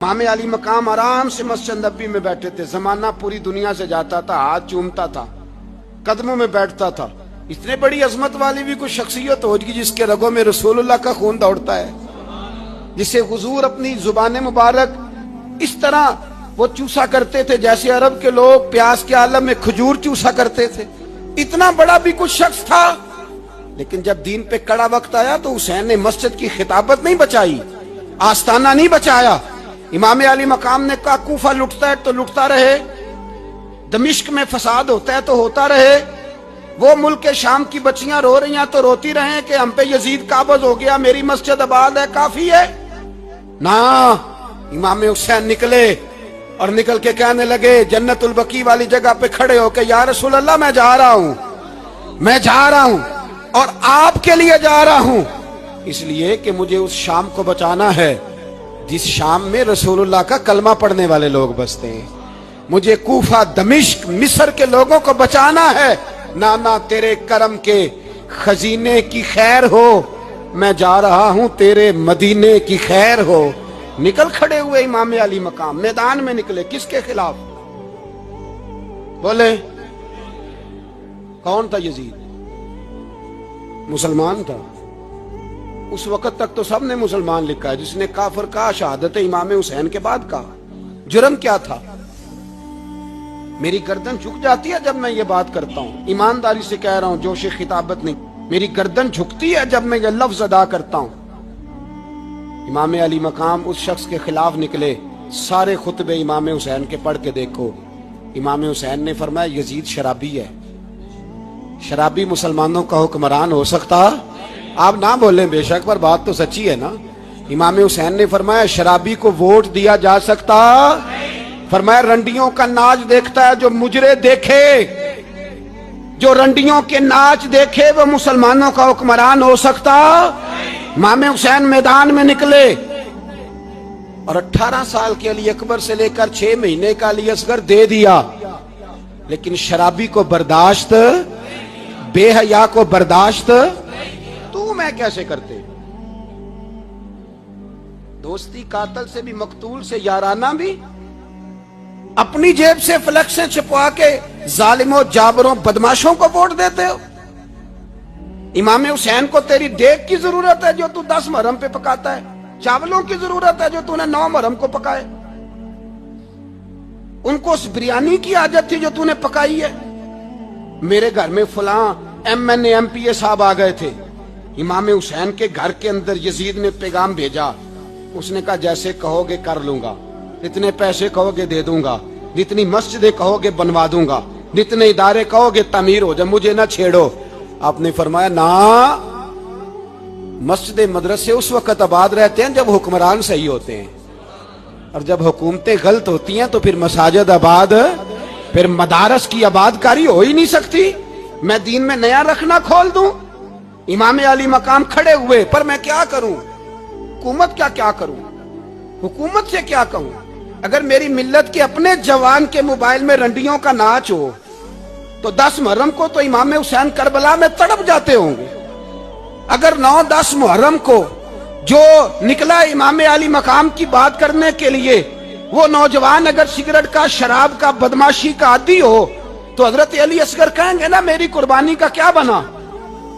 इमाम अली मकाम आराम से मस्जिद नबी में बैठे थे। जमाना पूरी दुनिया से जाता था, हाथ चूमता था, कदमों में बैठता था। इतने बड़ी अजमत वाली भी कोई शख्सियत होगी जिसके रगों में रसूलुल्लाह का खून दौड़ता है, जिसे हुजूर अपनी जुबान मुबारक इस तरह वो चूसा करते थे जैसे अरब के लोग प्यास के आलम में खजूर चूसा करते थे। इतना बड़ा भी कुछ शख्स था, लेकिन जब दीन पे कड़ा वक्त आया तो हुसैन ने मस्जिद की खिताबत नहीं बचाई, आस्ताना नहीं बचाया। इमाम अली मकाम ने कहा कूफा लुटता है तो लुटता रहे, दमिश्क में फसाद होता है तो होता रहे, वो मुल्क के शाम की बच्चियां रो रही हैं तो रोती रहे कि हम पे यजीद काबज हो गया, मेरी मस्जिद आबाद है, काफी है ना। इमाम हुसैन निकले और निकल के कहने लगे जन्नतुल बकी वाली जगह पे खड़े होके, या रसूल अल्लाह मैं जा रहा हूं और आपके लिए जा रहा हूं, इसलिए कि मुझे उस शाम को बचाना है जिस शाम में रसूलुल्लाह का कलमा पढ़ने वाले लोग बसते हैं। मुझे कूफा, दमिश्क, मिस्र के लोगों को बचाना है। नाना तेरे करम के खजीने की खैर हो, मैं जा रहा हूं तेरे मदीने की खैर हो। निकल खड़े हुए इमाम अली मकाम, मैदान में निकले। किसके खिलाफ? बोले कौन था? यजीद मुसलमान था। उस वक्त तक तो सबने मुसलमान लिखा है, जिसने काफिर कहा शहादत इमाम हुसैन के बाद कहा। जुर्म क्या था? मेरी गर्दन झुक जाती है जब मैं ये बात करता हूं, ईमानदारी से कह रहा हूं, जोश खिताबत नहीं, मेरी गर्दन झुकती है जब मैं ये लफ्ज अदा करता हूं। इमाम अली मकाम उस शख्स के खिलाफ निकले। सारे खुतबे इमाम हुसैन के पढ़ के देखो। इमाम हुसैन ने फरमाया यजीद शराबी है। शराबी मुसलमानों का हुक्मरान हो सकता? आप ना बोलें बेशक, पर बात तो सच्ची है ना। इमाम हुसैन ने फरमाया शराबी को वोट दिया जा सकता? फरमाया रंडियों का नाच देखता है जो मुजरे देखे, जो रंडियों के नाच देखे वो मुसलमानों का हुक्मरान हो सकता? इमाम हुसैन मैदान में निकले और 18 साल के अली अकबर से लेकर 6 महीने का अली असगर दे दिया, लेकिन शराबी को बर्दाश्त, बेहया को बर्दाश्त तू मैं कैसे करते? दोस्ती कातल से भी, मकतूल से याराना भी, अपनी जेब से फ्लेक्सें छपवा के जालिमों, जाबरों, बदमाशों को वोट देते हो। इमाम हुसैन को तेरी देग की जरूरत है जो तू 10 मुहर्रम पे पकाता है, चावलों की जरूरत है जो तूने 9 मुहर्रम को पकाए। उनको उस बिरयानी की आदत थी जो तूने पकाई है। मेरे घर में फलां MNA MPA साहब आ गए थे। इमाम हुसैन के घर के अंदर यजीद ने पैगाम भेजा। उसने कहा जैसे कहोगे कर लूंगा, जितने पैसे कहोगे दे दूंगा, जितनी मस्जिदें कहोगे बनवा दूंगा, जितने इदारे कहोगे तामीर हो जाए, मुझे ना छेड़ो। आपने फरमाया ना, मस्जिद मदरसे उस वक्त आबाद रहते हैं जब हुक्मरान सही होते हैं, और जब हुकूमतें गलत होती हैं तो फिर मसाजिद आबाद, फिर मदारस की आबादकारी हो ही नहीं सकती। मैं दीन में नया रखना खोल दूं? इमाम अली मकाम खड़े हुए, पर मैं क्या करूं? हुकूमत क्या करूं? हुकूमत से क्या कहूं? अगर मेरी मिल्लत के अपने जवान के मोबाइल में रंडियों का नाच हो तो 10 मुहर्रम को तो इमाम हुसैन करबला में तड़प जाते होंगे। अगर 9-10 मुहर्रम को जो निकला इमाम अली मकाम की बात करने के लिए, वो नौजवान अगर सिगरेट का, शराब का, बदमाशी का आदी हो तो हजरत अली असगर कहेंगे ना मेरी कुर्बानी का क्या बना?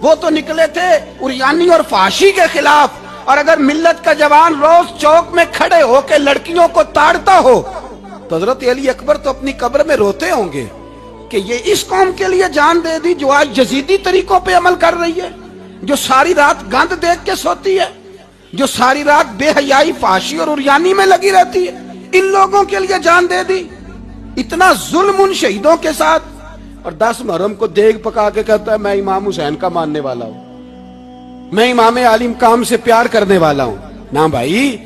वो तो निकले थे उरियानी और फाशी के खिलाफ। और अगर मिल्लत का जवान रोज चौक में खड़े होकर लड़कियों को ताड़ता हो तो हजरत अली अकबर तो अपनी कब्र में रोते होंगे कि ये इस कौम के लिए जान दे दी जो आज यजीदी तरीकों पे अमल कर रही है, जो सारी रात गंद देख के सोती है, जो सारी रात बेहयाई, फाशी और उरियानी में लगी रहती है। इन लोगों के लिए जान दे दी। इतना जुल्म उन शहीदों के साथ, और 10 मुहर्रम को देग पका के कहता है मैं इमाम हुसैन का मानने वाला हूं, मैं इमाम अली मकाम से प्यार करने वाला हूं। ना भाई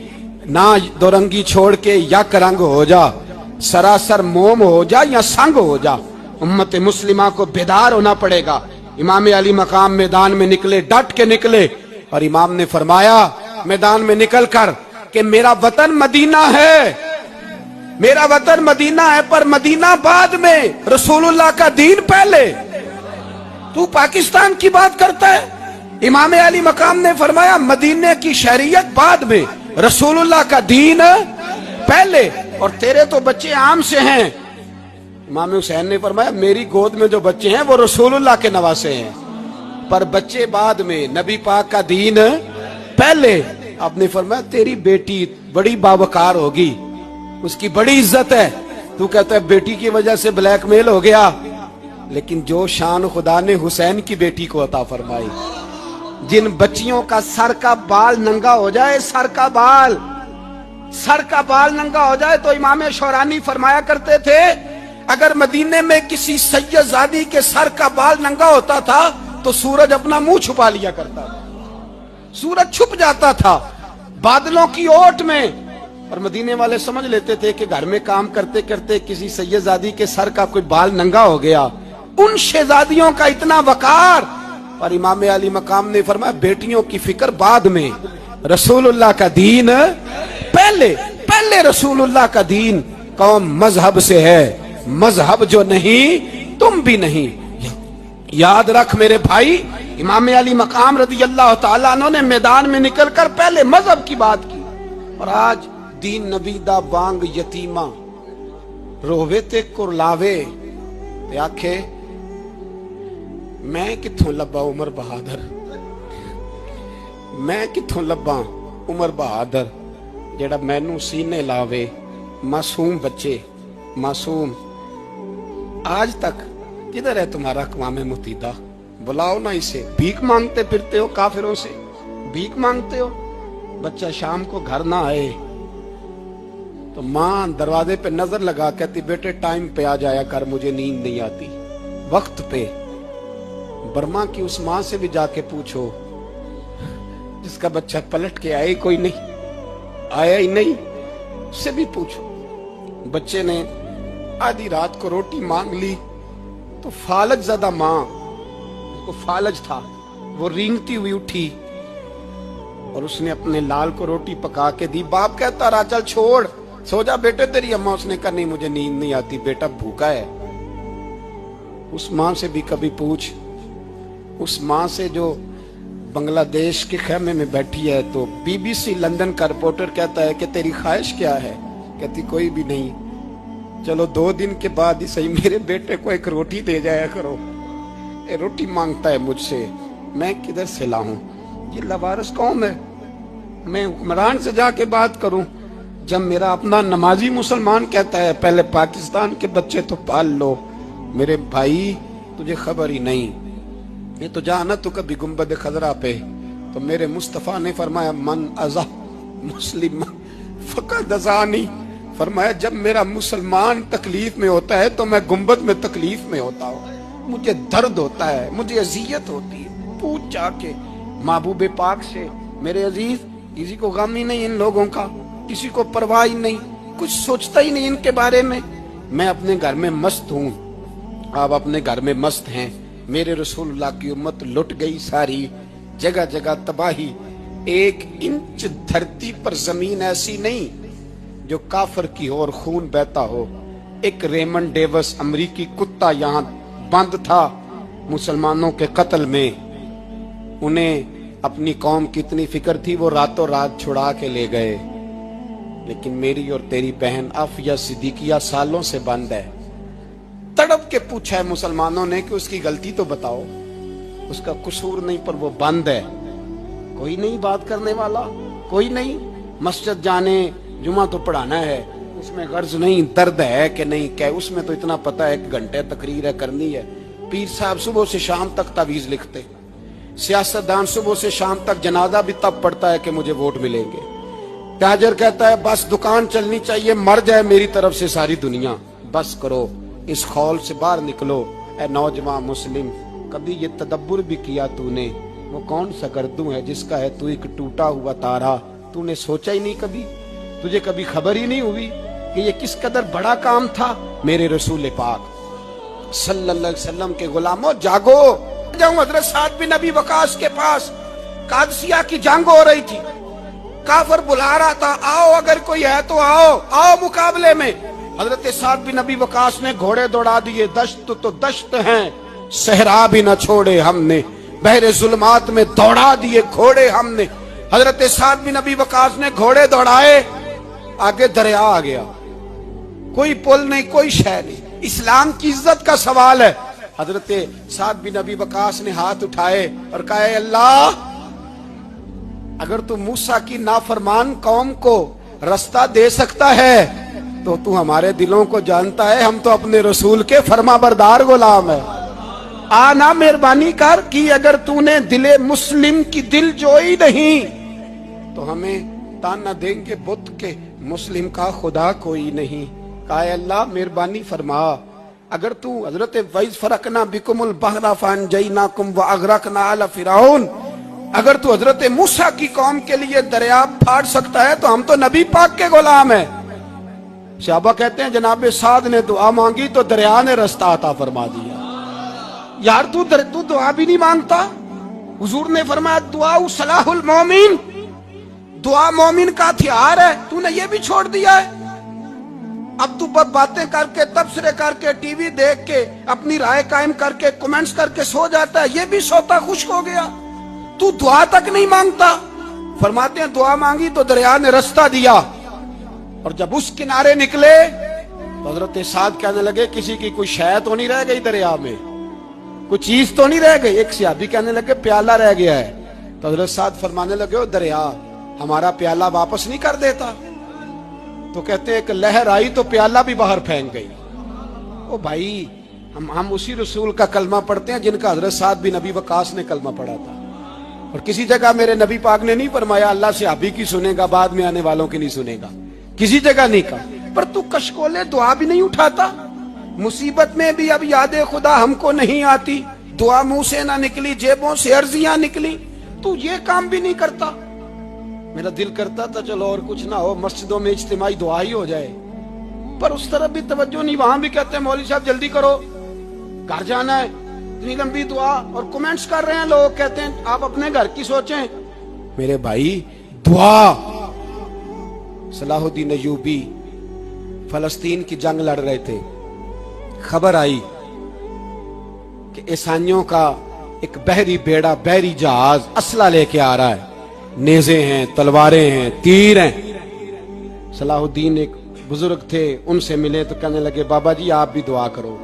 ना, दो रंगी छोड़ के या करंग हो जा, सरासर मोम हो जा या संग हो जा, उम्मत मुस्लिमा को बेदार होना पड़ेगा। इमाम अली मकाम मैदान में निकले, डट के निकले, और इमाम ने फरमाया मैदान में निकल कर कि मेरा वतन मदीना है, मेरा वतन मदीना है, पर मदीना बाद में, रसूलुल्लाह का दीन पहले। तू पाकिस्तान की बात करता है। इमाम अली मकाम ने फरमाया मदीने की शरीयत बाद में, रसूलुल्लाह का दीन पहले, और तेरे तो बच्चे आम से हैं। इमाम हुसैन ने फरमाया मेरी गोद में जो बच्चे हैं वो रसूलुल्लाह के नवासे हैं, पर बच्चे बाद में, नबी पाक का दीन पहले। आपने फरमाया तेरी बेटी बड़ी बावकार होगी, उसकी बड़ी इज्जत है, तू कहता है बेटी की वजह से ब्लैकमेल हो गया। लेकिन जो शान खुदा ने हुसैन की बेटी को अता फरमाई, जिन बच्चियों का सर का बाल नंगा हो जाए, सर का बाल नंगा हो जाए, तो इमाम शौरानी फरमाया करते थे अगर मदीने में किसी सैयदजादी के सर का बाल नंगा होता था तो सूरज अपना मुंह छुपा लिया करता था, सूरज छुप जाता था बादलों की ओट में। और मदीने वाले समझ लेते थे कि घर में काम करते करते किसी सैयदजादी के सर का कोई बाल नंगा हो गया। उन शहजादियों का इतना वकार। और इमाम अली मकाम ने फरमाया बेटियों की फिक्र बाद में, रसूलुल्लाह का दीन पहले। पहले रसूलुल्लाह का दीन कौम मजहब से है, मजहब जो नहीं तुम भी नहीं। याद रख मेरे भाई, इमाम अली मकाम रज़ी अल्लाह तआला अन्हु ने मैदान में निकलकर पहले मजहब की बात की। और आज दीन नबी दा बांग यतीमा रोवे ते कुरलावे ते आखे मैं किथों लब्बा उमर बहादुर, मैं किथों लब्बा उमर बहादुर जेड़ा मैनू सीने लावे। मासूम बच्चे, मासूम। आज तक किधर है तुम्हारा अक़वाम मुत्तहिदा? बुलाओ ना इसे। भीख मांगते फिरते हो, काफिरों से भीख मांगते हो। बच्चा शाम को घर ना आए तो माँ दरवाजे पे नजर लगा कहती बेटे टाइम पे आ जाया कर, मुझे नींद नहीं आती, वक्त पे। बर्मा की उस माँ से भी जाके पूछो जिसका बच्चा पलट के आए कोई नहीं, आया ही नहीं, उससे भी पूछो। बच्चे ने आधी रात को रोटी मांग ली तो फालज ज़्यादा माँ, उसको फालज था, वो रेंगती हुई उठी और उसने अपने लाल को रोटी पका के दी। बाप कहता रहा चल छोड़, सो जा बेटे तेरी अम्मा। उसने कहा नहीं मुझे नींद नहीं आती, बेटा भूखा है। उस माँ से भी कभी पूछ, उस माँ से जो बांग्लादेश के खेमे में बैठी है। तो बीबीसी लंदन का रिपोर्टर कहता है कि तेरी ख्वाहिश क्या है? कहती कोई भी नहीं, चलो 2 दिन के बाद ही सही मेरे बेटे को एक रोटी दे जाया करो, ये रोटी मांगता है मुझसे, मैं किधर से लाऊं? ये लवारिस कौन है? मैं हुक्मरान से जाके बात करूं? जब मेरा अपना नमाजी मुसलमान कहता है पहले पाकिस्तान के बच्चे तो पाल लो। मेरे भाई तुझे खबर ही नहीं, ये तो जाना तू कभी गुंबद खजरा पे। तो मेरे मुस्तफ़ा ने फरमाया मन अज़ा मुस्लिम फ़क़द अज़ानी, फरमाया जब मेरा मुसलमान तकलीफ में होता है तो मैं गुंबद में तकलीफ में होता हूँ, मुझे दर्द होता है, मुझे अजियत होती है। पूछ जाके महबूब पाक से। मेरे अजीज, किसी को गम ही नहीं इन लोगों का, किसी को परवाह ही नहीं, कुछ सोचता ही नहीं इनके बारे में। मैं अपने घर में मस्त हूँ, आप अपने घर में मस्त हैं। मेरे रसूलुल्लाह की उम्मत लुट गई सारी, जगह जगह तबाही। 1 इंच धरती पर जमीन ऐसी नहीं जो काफिर की हो और खून बहता हो। एक रेमंड डेविस अमरीकी कुत्ता यहाँ बंद था मुसलमानों के कत्ल में। उन्हें अपनी कौम की इतनी फिक्र थी, वो रातों रात छुड़ा के ले गए। लेकिन मेरी और तेरी बहन आफिया सिद्दीकिया सालों से बंद है। तड़प के पूछा है मुसलमानों ने कि उसकी गलती तो बताओ, उसका कसूर नहीं पर वो बंद है। कोई नहीं बात करने वाला, कोई नहीं। मस्जिद जाने, जुमा तो पढ़ाना है, उसमें गर्ज नहीं। दर्द है कि नहीं क्या, उसमें तो इतना पता है 1 घंटे तकरीर है करनी है। पीर साहब सुबह से शाम तक तावीज लिखते, सियासतदान सुबह से शाम तक जनाजा भी तब पड़ता है कि मुझे वोट मिलेंगे। ताजर कहता है बस दुकान चलनी चाहिए, मर जाए मेरी तरफ से सारी दुनिया, बस करो, इस खौल से बाहर निकलो। ए नौजवान मुस्लिम, कभी ये तदब्बुर भी किया तूने, वो कौन सा गर्दू है जिसका है तू एक टूटा हुआ तारा? तूने सोचा ही नहीं कभी, तुझे कभी खबर ही नहीं हुई कि ये किस कदर बड़ा काम था? मेरे रसूल पाक सल्लल्लाहु अलैहि वसल्लम के गुलामों जागो। जाऊं हजरत साद बिन नबी वकास के पास, कादसिया की जंग हो रही थी, काफिर बुला रहा था, आओ अगर कोई है तो आओ, आओ मुकाबले में। हजरत साद बिन नबी वकास ने घोड़े दौड़ा दिए। दश्त तो दश्त हैं, सहरा भी न छोड़े हमने, बहरे जुल्मात में दौड़ा दिए घोड़े हमने। हजरत साद बिन नबी वकास ने घोड़े दौड़ाए, آگے دریا آ گیا، کوئی پل نہیں، کوئی شے نہیں۔ اسلام کی عزت کا سوال ہے۔ حضرت سعد بن ابی وقاص نے ہاتھ اٹھائے اور کہا اے اللہ، اگر تو موسیٰ کی نافرمان قوم کو رستہ دے سکتا ہے تو تو ہمارے دلوں کو جانتا ہے، ہم تو اپنے رسول کے فرما بردار غلام ہیں۔ آنا مہربانی کر کہ اگر تو نے دل مسلم کی دل جوئی نہیں تو ہمیں تانا دیں گے بت کے مسلم کا خدا کوئی نہیں۔ کہا اے اللہ مہربانی فرما، اگر تو حضرت وَإِذْ فَرَقْنَا بِكُمُ الْبَحْرَ فَأَنْجَيْنَاكُمْ وَأَغْرَقْنَا آلَ فِرْعَوْنَ، اگر تو حضرت موسیٰ کی قوم کے لیے دریا پھاڑ سکتا ہے تو ہم تو نبی پاک کے غلام ہیں۔ صحابہ کہتے ہیں جناب سعد نے دعا مانگی تو دریا نے رستہ عطا فرما دیا۔ یار تو دعا بھی نہیں مانگتا؟ حضور نے فرمایا دعا صلاح المومن، دعا مومن کا ہتھیار ہے، تو نے یہ بھی چھوڑ دیا ہے۔ اب تو باتیں کر کے، تبصرے کر کے، ٹی وی دیکھ کے، اپنی رائے قائم کر کے، کمنٹس کر کے سو جاتا ہے، یہ بھی سوتا خشک ہو گیا، تو دعا تک نہیں مانگتا۔ فرماتے ہیں دعا مانگی تو دریا نے رستہ دیا، اور جب اس کنارے نکلے تو حضرت سعد کہنے لگے کسی کی کوئی شے تو نہیں رہ گئی دریا میں، کوئی چیز تو نہیں رہ گئی۔ ایک صحابی کہنے لگے پیالہ رہ گیا ہے، تو حضرت سعد فرمانے لگے دریا ہمارا پیالہ واپس نہیں کر دیتا؟ تو کہتے ہیں ایک لہر آئی تو پیالہ بھی باہر پھینک گئی۔ او بھائی، ہم اسی رسول کا کلمہ پڑھتے ہیں جن کا حضرت سعد بن ابی وقاص نے کلمہ پڑھا تھا، اور کسی جگہ میرے نبی پاک نے نہیں فرمایا اللہ صحابی کی سنے گا بعد میں آنے والوں کی نہیں سنے گا، کسی جگہ نہیں کہا۔ پر تو کشکولے دعا بھی نہیں اٹھاتا، مصیبت میں بھی اب یاد خدا ہم کو نہیں آتی، دعا منہ سے نہ نکلی، جیبوں سے عرضیاں نکلی، تو یہ کام بھی نہیں کرتا۔ میرا دل کرتا تھا چلو اور کچھ نہ ہو، مسجدوں میں اجتماعی دعا ہی ہو جائے، پر اس طرف بھی توجہ نہیں۔ وہاں بھی کہتے ہیں مولوی صاحب جلدی کرو، گھر جانا ہے، اتنی لمبی دعا، اور کمنٹس کر رہے ہیں لوگ، کہتے ہیں آپ اپنے گھر کی سوچیں۔ میرے بھائی دعا، صلاح الدین ایوبی فلسطین کی جنگ لڑ رہے تھے، خبر آئی کہ عیسائیوں کا ایک بحری بیڑا، بحری جہاز اسلحہ لے کے آ رہا ہے، نیزے ہیں، تلواریں ہیں، تیر ہیں۔ صلاح الدین ایک بزرگ تھے، ان سے ملے تو کہنے لگے بابا جی آپ بھی دعا کرو۔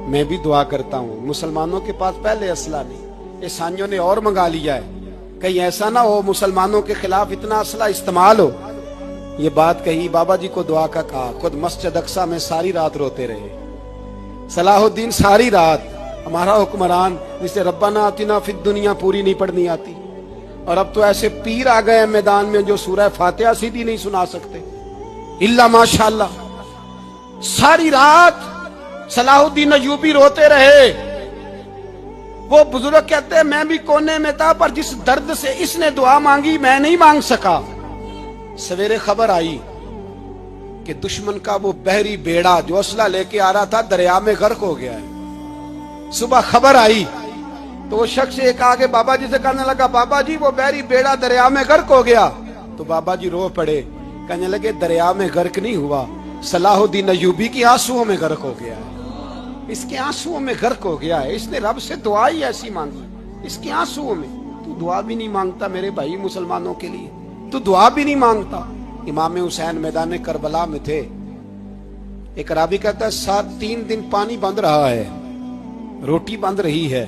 میں بھی دعا کرتا ہوں، مسلمانوں کے پاس پہلے اسلحہ نہیں، عیسائیوں نے اور منگا لیا ہے، کہیں ایسا نہ ہو مسلمانوں کے خلاف اتنا اسلحہ استعمال ہو۔ یہ بات کہی، بابا جی کو دعا کا کہا، خود مسجد اقصی میں ساری رات روتے رہے۔ صلاح الدین ساری رات، ہمارا حکمران جسے ربنا آتنا فی الدنیا پوری نہیں پڑھنی آتی، اور اب تو ایسے پیر آ گئے ہیں میدان میں جو سورہ فاتحہ سیدھی نہیں سنا سکتے الا ماشاءاللہ۔ ساری رات صلاح الدین ایوبی روتے رہے۔ وہ بزرگ کہتے ہیں میں بھی کونے میں تھا، پر جس درد سے اس نے دعا مانگی میں نہیں مانگ سکا۔ سویرے خبر آئی کہ دشمن کا وہ بحری بیڑا جو اسلحہ لے کے آ رہا تھا دریا میں غرق ہو گیا ہے۔ صبح خبر آئی تو وہ شخص ایک آگے بابا جی سے کہنے لگا بابا جی وہ بحری بیڑا دریا میں غرق ہو گیا، تو بابا جی رو پڑے، کہنے لگے دریا میں غرق نہیں ہوا، صلاح الدین ایوبی کی آنسوؤں میں غرق ہو گیا ہے، اس کے آنسوؤں میں غرق ہو گیا ہے، اس نے رب سے دعا ہی ایسی مانگی، اس کے آنسوؤں میں۔ تو دعا بھی نہیں مانگتا میرے بھائی مسلمانوں کے لیے، تو دعا بھی نہیں مانگتا۔ امام حسین میدان کربلا میں تھے، ایک راوی کہتا ہے 3 دن پانی بند رہا ہے، روٹی بند رہی ہے،